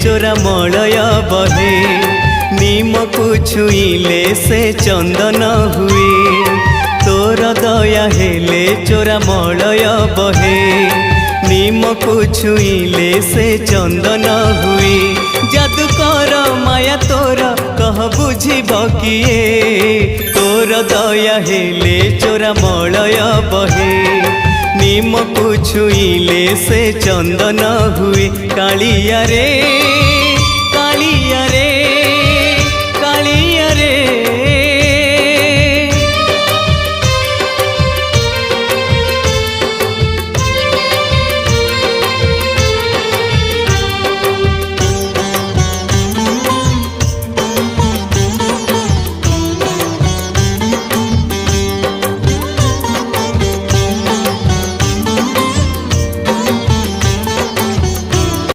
चोरा मलय बहे नीम को छुईले से चंदन हुए तोर दया हेले चोरा मलय बहे नीम को छुईले से चंदन हुए जादू कर माया तोर कह बुझिब किए तोर दया हेले चोरा मलय बहे नीम को छुईले से चंदन हुए कालिया रे।